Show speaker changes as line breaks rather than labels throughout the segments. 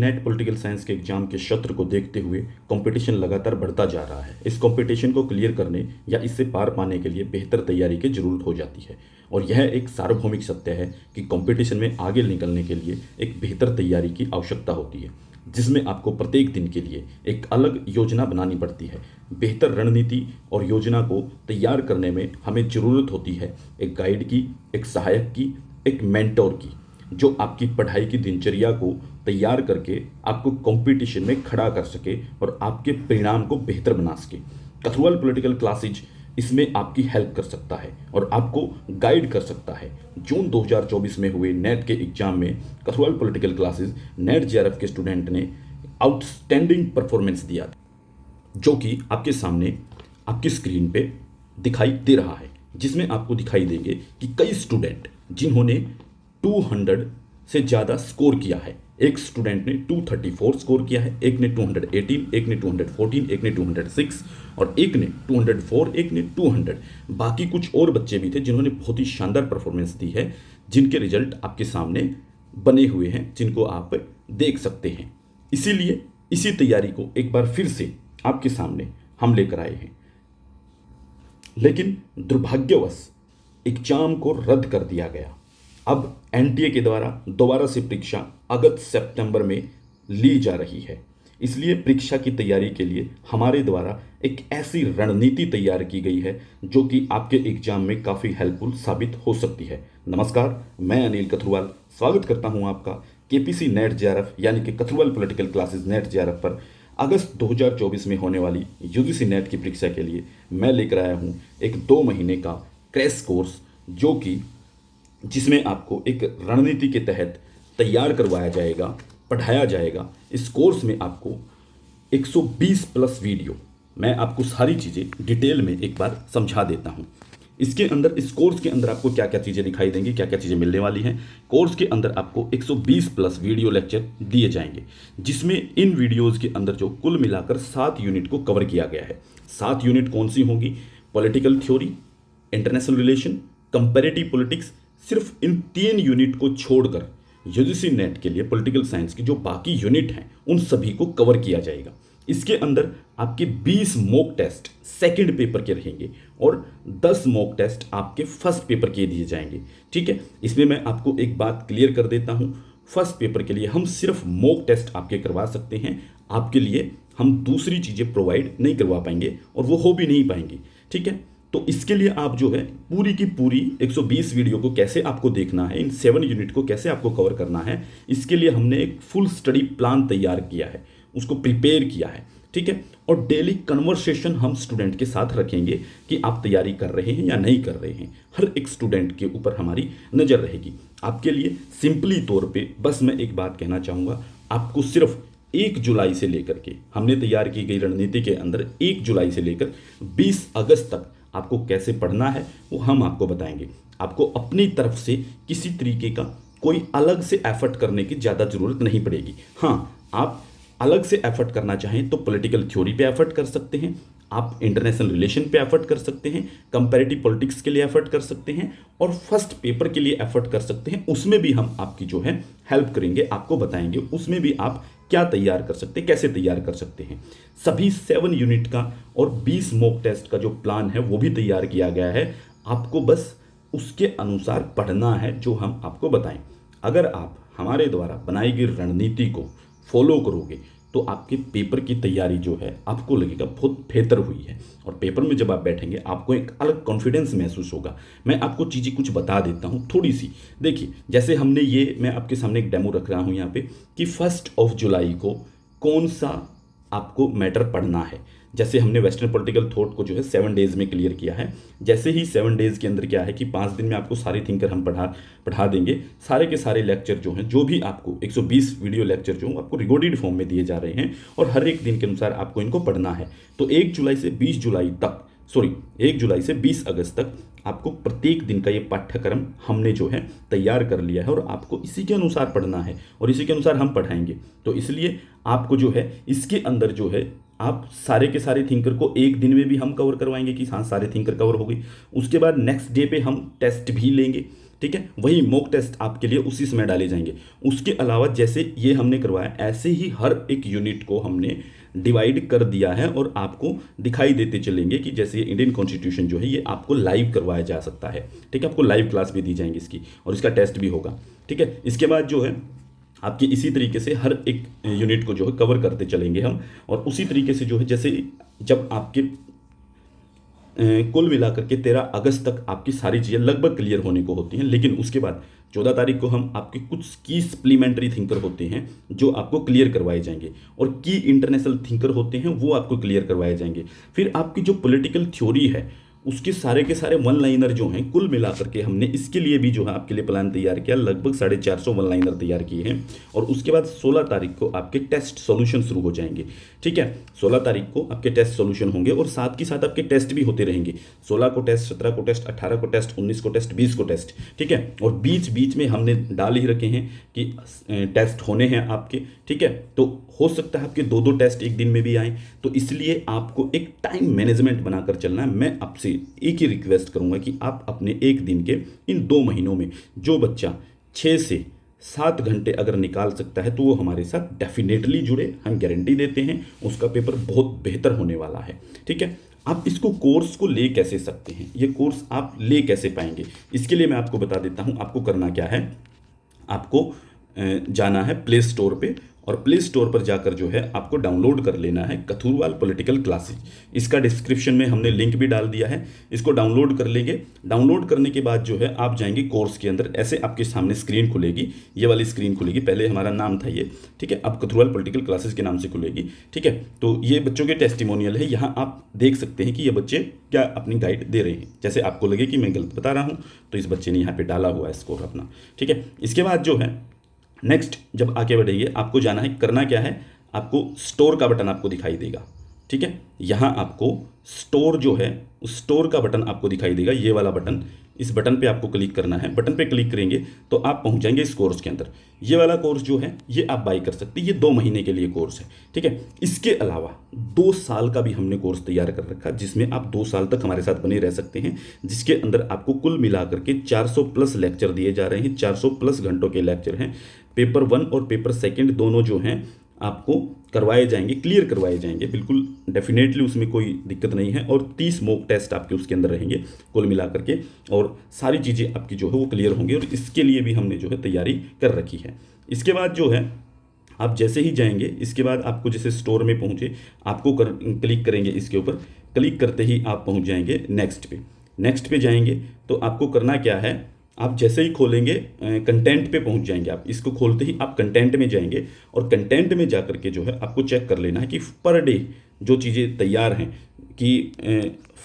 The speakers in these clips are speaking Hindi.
नेट पॉलिटिकल साइंस के एग्जाम के सत्र को देखते हुए कंपटीशन लगातार बढ़ता जा रहा है। इस कंपटीशन को क्लियर करने या इससे पार पाने के लिए बेहतर तैयारी की जरूरत हो जाती है और यह एक सार्वभौमिक सत्य है कि कंपटीशन में आगे निकलने के लिए एक बेहतर तैयारी की आवश्यकता होती है, जिसमें आपको प्रत्येक दिन के लिए एक अलग योजना बनानी पड़ती है। बेहतर रणनीति और योजना को तैयार करने में हमें ज़रूरत होती है एक गाइड की, एक सहायक की, एक मेंटोर की, जो आपकी पढ़ाई की दिनचर्या को तैयार करके आपको कंपटीशन में खड़ा कर सके और आपके परिणाम को बेहतर बना सके। कथुआल पॉलिटिकल क्लासेज इसमें आपकी हेल्प कर सकता है और आपको गाइड कर सकता है। जून 2024 में हुए नेट के एग्जाम में कथुआल पॉलिटिकल क्लासेज नेट जेआरएफ के स्टूडेंट ने आउटस्टैंडिंग परफॉर्मेंस दिया, जो कि आपके सामने आपकी स्क्रीन पे दिखाई दे रहा है, जिसमें आपको दिखाई देंगे कि कई स्टूडेंट जिन्होंने 200 से ज़्यादा स्कोर किया है। एक स्टूडेंट ने 234 स्कोर किया है, एक ने 218, एक ने 214, एक ने 206 और एक ने 204, एक ने 200। बाकी कुछ और बच्चे भी थे जिन्होंने बहुत ही शानदार परफॉर्मेंस दी है, जिनके रिजल्ट आपके सामने बने हुए हैं, जिनको आप देख सकते हैं। इसीलिए इसी तैयारी को एक बार फिर से आपके सामने हम लेकर आए हैं। लेकिन दुर्भाग्यवश एग्जाम को रद्द कर दिया गया। अब एनटीए के द्वारा दोबारा से परीक्षा अगस्त सितंबर में ली जा रही है। इसलिए परीक्षा की तैयारी के लिए हमारे द्वारा एक ऐसी रणनीति तैयार की गई है जो कि आपके एग्जाम में काफ़ी हेल्पफुल साबित हो सकती है। नमस्कार, मैं अनिल कथुआल स्वागत करता हूं आपका केपीसी नेट जेआरएफ यानी कि कथुआल पॉलिटिकल क्लासेस नेट जेआरएफ पर। अगस्त 2024 में होने वाली यूजीसी नेट की परीक्षा के लिए मैं लेकर आया हूं एक 2 महीने का क्रैश कोर्स, जो कि जिसमें आपको एक रणनीति के तहत तैयार करवाया जाएगा, पढ़ाया जाएगा। इस कोर्स में आपको 120 प्लस वीडियो, मैं आपको सारी चीज़ें डिटेल में एक बार समझा देता हूं। इसके अंदर, इस कोर्स के अंदर आपको क्या क्या चीज़ें दिखाई देंगी, क्या क्या चीज़ें मिलने वाली हैं। कोर्स के अंदर आपको 120 प्लस वीडियो लेक्चर दिए जाएंगे, जिसमें इन वीडियोज़ के अंदर जो कुल मिलाकर 7 यूनिट को कवर किया गया है। 7 यूनिट कौन सी होंगी? Political theory, international relation, comparative politics. सिर्फ इन 3 यूनिट को छोड़कर यूजीसी नेट के लिए पॉलिटिकल साइंस की जो बाकी यूनिट हैं उन सभी को कवर किया जाएगा। इसके अंदर आपके 20 मॉक टेस्ट सेकंड पेपर के रहेंगे और 10 मॉक टेस्ट आपके फर्स्ट पेपर के दिए जाएंगे। ठीक है, इसमें मैं आपको एक बात क्लियर कर देता हूं। फर्स्ट पेपर के लिए हम सिर्फ मॉक टेस्ट आपके करवा सकते हैं, आपके लिए हम दूसरी चीज़ें प्रोवाइड नहीं करवा पाएंगे और वो हो भी नहीं पाएंगी। ठीक है, तो इसके लिए आप जो है पूरी की पूरी 120 वीडियो को कैसे आपको देखना है, इन 7 यूनिट को कैसे आपको कवर करना है, इसके लिए हमने एक फुल स्टडी प्लान तैयार किया है, उसको प्रिपेयर किया है। ठीक है, और डेली कन्वर्सेशन हम स्टूडेंट के साथ रखेंगे कि आप तैयारी कर रहे हैं या नहीं कर रहे हैं। हर एक स्टूडेंट के ऊपर हमारी नज़र रहेगी। आपके लिए सिंपली तौर पे बस मैं एक बात कहना चाहूँगा, आपको सिर्फ 1 जुलाई से लेकर के हमने तैयार की गई रणनीति के अंदर 1 जुलाई से लेकर 20 अगस्त तक आपको कैसे पढ़ना है वो हम आपको बताएंगे। आपको अपनी तरफ से किसी तरीके का कोई अलग से एफर्ट करने की ज़्यादा ज़रूरत नहीं पड़ेगी। हाँ, आप अलग से एफर्ट करना चाहें तो पॉलिटिकल थ्योरी पे एफर्ट कर सकते हैं, आप इंटरनेशनल रिलेशन पे एफर्ट कर सकते हैं, कंपैरेटिव पॉलिटिक्स के लिए एफर्ट कर सकते हैं और फर्स्ट पेपर के लिए एफर्ट कर सकते हैं। उसमें भी हम आपकी जो है हेल्प करेंगे, आपको बताएंगे उसमें भी आप क्या तैयार कर सकते हैं, कैसे तैयार कर सकते हैं। सभी 7 यूनिट का और 20 मॉक टेस्ट का जो प्लान है वो भी तैयार किया गया है। आपको बस उसके अनुसार पढ़ना है जो हम आपको बताएं। अगर आप हमारे द्वारा बनाई गई रणनीति को फॉलो करोगे तो आपके पेपर की तैयारी जो है आपको लगेगा बहुत बेहतर हुई है और पेपर में जब आप बैठेंगे आपको एक अलग कॉन्फिडेंस महसूस होगा। मैं आपको चीज़ें कुछ बता देता हूँ थोड़ी सी। देखिए, जैसे हमने ये, मैं आपके सामने एक डेमो रख रहा हूँ यहाँ पे कि 1 जुलाई को कौन सा आपको मैटर पढ़ना है। जैसे हमने वेस्टर्न पॉलिटिकल थॉट को जो है 7 डेज़ में क्लियर किया है। जैसे ही 7 डेज़ के अंदर क्या है कि 5 दिन में आपको सारे थिंकर हम पढ़ा देंगे। सारे के सारे लेक्चर जो हैं, जो भी आपको 120 वीडियो लेक्चर जो आपको रिकॉर्डेड फॉर्म में दिए जा रहे हैं और हर एक दिन के अनुसार आपको इनको पढ़ना है। तो 1 जुलाई से 20 जुलाई तक, 1 जुलाई से 20 अगस्त तक आपको प्रत्येक दिन का ये पाठ्यक्रम हमने जो है तैयार कर लिया है और आपको इसी के अनुसार पढ़ना है और इसी के अनुसार हम पढ़ाएंगे। तो इसलिए आपको जो है इसके अंदर जो है आप सारे के सारे थिंकर को एक दिन में भी हम कवर करवाएंगे कि हाँ सारे थिंकर कवर हो गई। उसके बाद नेक्स्ट डे पे हम टेस्ट भी लेंगे। ठीक है, वही मॉक टेस्ट आपके लिए उसी समय डाले जाएंगे। उसके अलावा जैसे ये हमने करवाया, ऐसे ही हर एक यूनिट को हमने डिवाइड कर दिया है और आपको दिखाई देते चलेंगे कि जैसे ये इंडियन कॉन्स्टिट्यूशन जो है ये आपको लाइव करवाया जा सकता है। ठीक है, आपको लाइव क्लास भी दी जाएंगी इसकी और इसका टेस्ट भी होगा। ठीक है, इसके बाद जो है आपकी इसी तरीके से हर एक यूनिट को जो है कवर करते चलेंगे हम, और उसी तरीके से जो है जैसे जब आपके कुल मिलाकर के 13 अगस्त तक आपकी सारी चीज़ें लगभग क्लियर होने को होती हैं, लेकिन उसके बाद 14 तारीख को हम आपके कुछ की सप्लीमेंट्री थिंकर होते हैं जो आपको क्लियर करवाए जाएंगे, और की इंटरनेशनल थिंकर होते हैं वो आपको क्लियर करवाए जाएंगे। फिर आपकी जो पॉलिटिकल थ्योरी है उसके सारे के सारे वन लाइनर जो हैं कुल मिलाकर के हमने इसके लिए भी जो है आपके लिए प्लान तैयार किया, लगभग 450 वन लाइनर तैयार किए हैं। और उसके बाद 16 तारीख को आपके टेस्ट सॉल्यूशन शुरू हो जाएंगे। ठीक है, 16 तारीख को आपके टेस्ट सॉल्यूशन होंगे और साथ के साथ आपके टेस्ट भी होते रहेंगे। 16 को टेस्ट, 17 को टेस्ट, 18 को टेस्ट, 19 को टेस्ट, 20 को टेस्ट। ठीक है, और बीच बीच में हमने डाल ही रखे हैं कि टेस्ट होने हैं आपके। ठीक है, तो हो सकता है आपके 2-2 टेस्ट एक दिन में भी आए, तो इसलिए आपको एक टाइम मैनेजमेंट बनाकर चलना है। मैं आपसे एक ही रिक्वेस्ट करूंगा कि आप अपने एक दिन के इन 2 महीनों में जो बच्चा 6 से 7 घंटे अगर निकाल सकता है तो वो हमारे साथ डेफिनेटली जुड़े। हम गारंटी देते हैं उसका पेपर बहुत बेहतर होने वाला है। ठीक है, आप इसको कोर्स को ले कैसे सकते हैं, ये कोर्स आप ले कैसे पाएंगे, इसके लिए मैं आपको बता देता हूं। आपको करना क्या है, आपको जाना है प्ले स्टोर पे, और प्ले स्टोर पर जाकर जो है आपको डाउनलोड कर लेना है कथुरवाल पॉलिटिकल क्लासेज। इसका डिस्क्रिप्शन में हमने लिंक भी डाल दिया है, इसको डाउनलोड कर लेंगे। डाउनलोड करने के बाद जो है आप जाएंगे कोर्स के अंदर, ऐसे आपके सामने स्क्रीन खुलेगी, ये वाली स्क्रीन खुलेगी। पहले हमारा नाम था ये, ठीक है, अब कथुरवाल पॉलिटिकल क्लासेज के नाम से खुलेगी। ठीक है, तो ये बच्चों के टेस्टिमोनियल है, यहाँ आप देख सकते हैं कि ये बच्चे क्या अपनी गाइड दे रहे हैं। जैसे आपको लगे कि मैं गलत बता रहा हूँ तो इस बच्चे ने यहाँ पर डाला हुआ है स्कोर अपना। ठीक है, इसके बाद जो है नेक्स्ट जब आगे बढ़ेंगे आपको जाना है, करना क्या है, आपको स्टोर का बटन आपको दिखाई देगा। ठीक है, यहाँ आपको स्टोर जो है उस स्टोर का बटन आपको दिखाई देगा, ये वाला बटन। इस बटन पे आपको क्लिक करना है। बटन पे क्लिक करेंगे तो आप पहुंच जाएंगे इस कोर्स के अंदर। ये वाला कोर्स जो है ये आप बाई कर सकते हैं, ये 2 महीने के लिए कोर्स है। ठीक है, इसके अलावा 2 साल का भी हमने कोर्स तैयार कर रखा है जिसमें आप 2 साल तक हमारे साथ बने रह सकते हैं, जिसके अंदर आपको कुल मिलाकर के 400 प्लस लेक्चर दिए जा रहे हैं। 400 प्लस घंटों के लेक्चर हैं। पेपर 1 और पेपर 2 दोनों जो हैं आपको करवाए जाएंगे, क्लियर करवाए जाएंगे, बिल्कुल डेफिनेटली उसमें कोई दिक्कत नहीं है। और 30 मॉक टेस्ट आपके उसके अंदर रहेंगे कुल मिलाकर के, और सारी चीज़ें आपकी जो है वो क्लियर होंगी, और इसके लिए भी हमने जो है तैयारी कर रखी है। इसके बाद जो है आप जैसे ही जाएंगे, इसके बाद आपको जैसे स्टोर में पहुँचे आपको क्लिक करेंगे, इसके ऊपर क्लिक करते ही आप पहुँच जाएंगे नेक्स्ट पे। नेक्स्ट पे जाएंगे तो आपको करना क्या है, आप जैसे ही खोलेंगे कंटेंट पे पहुंच जाएंगे। आप इसको खोलते ही आप कंटेंट में जाएंगे, और कंटेंट में जाकर के जो है आपको चेक कर लेना है कि पर डे जो चीज़ें तैयार हैं कि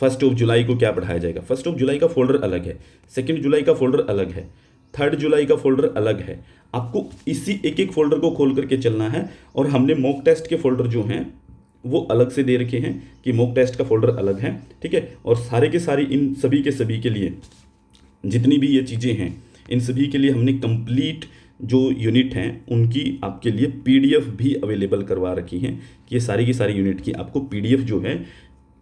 1 जुलाई को क्या पढ़ाया जाएगा। 1 जुलाई का फोल्डर अलग है, 2 जुलाई का फोल्डर अलग है, 3 जुलाई का फोल्डर अलग है। आपको इसी एक एक फोल्डर को खोल करके चलना है। और हमने मॉक टेस्ट के फोल्डर जो हैं वो अलग से दे रखे हैं कि मॉक टेस्ट का फोल्डर अलग है। ठीक है, और सारे के सारे इन सभी के सभी के लिए जितनी भी ये चीज़ें हैं इन सभी के लिए हमने कंप्लीट जो यूनिट हैं उनकी आपके लिए पीडीएफ भी अवेलेबल करवा रखी हैं कि ये सारी की सारी यूनिट की आपको पीडीएफ जो है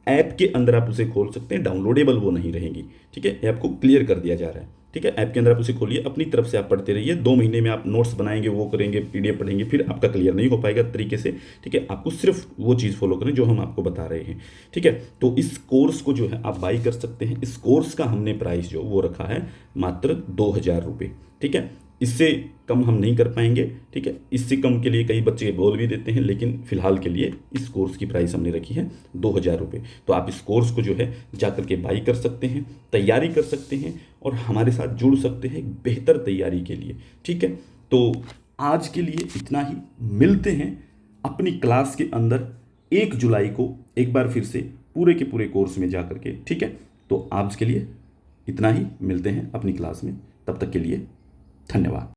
ऐप के अंदर आप उसे खोल सकते हैं, डाउनलोडेबल वो नहीं रहेंगी। ठीक है, ये आपको क्लियर कर दिया जा रहा है। ठीक है, ऐप के अंदर आप उसे खोलिए, अपनी तरफ से आप पढ़ते रहिए। 2 महीने में आप नोट्स बनाएंगे, वो करेंगे, पीडीएफ पढ़ेंगे, फिर आपका क्लियर नहीं हो पाएगा तरीके से। ठीक है, आपको सिर्फ वो चीज़ फॉलो करें जो हम आपको बता रहे हैं। ठीक है, तो इस कोर्स को जो है आप बाई कर सकते हैं। इस कोर्स का हमने प्राइस जो वो रखा है मात्र 2000 रुपये। ठीक है, इससे कम हम नहीं कर पाएंगे। ठीक है, इससे कम के लिए कई बच्चे बोल भी देते हैं, लेकिन फिलहाल के लिए इस कोर्स की प्राइस हमने रखी है 2000 रुपये। तो आप इस कोर्स को जो है जा करके बाई कर सकते हैं, तैयारी कर सकते हैं, और हमारे साथ जुड़ सकते हैं एक बेहतर तैयारी के लिए। ठीक है, तो आज के लिए इतना ही। मिलते हैं अपनी क्लास के अंदर 1 जुलाई को एक बार फिर से पूरे के पूरे कोर्स में जा करके। ठीक है, तो आज के लिए इतना ही। मिलते हैं अपनी क्लास में, तब तक के लिए धन्यवाद।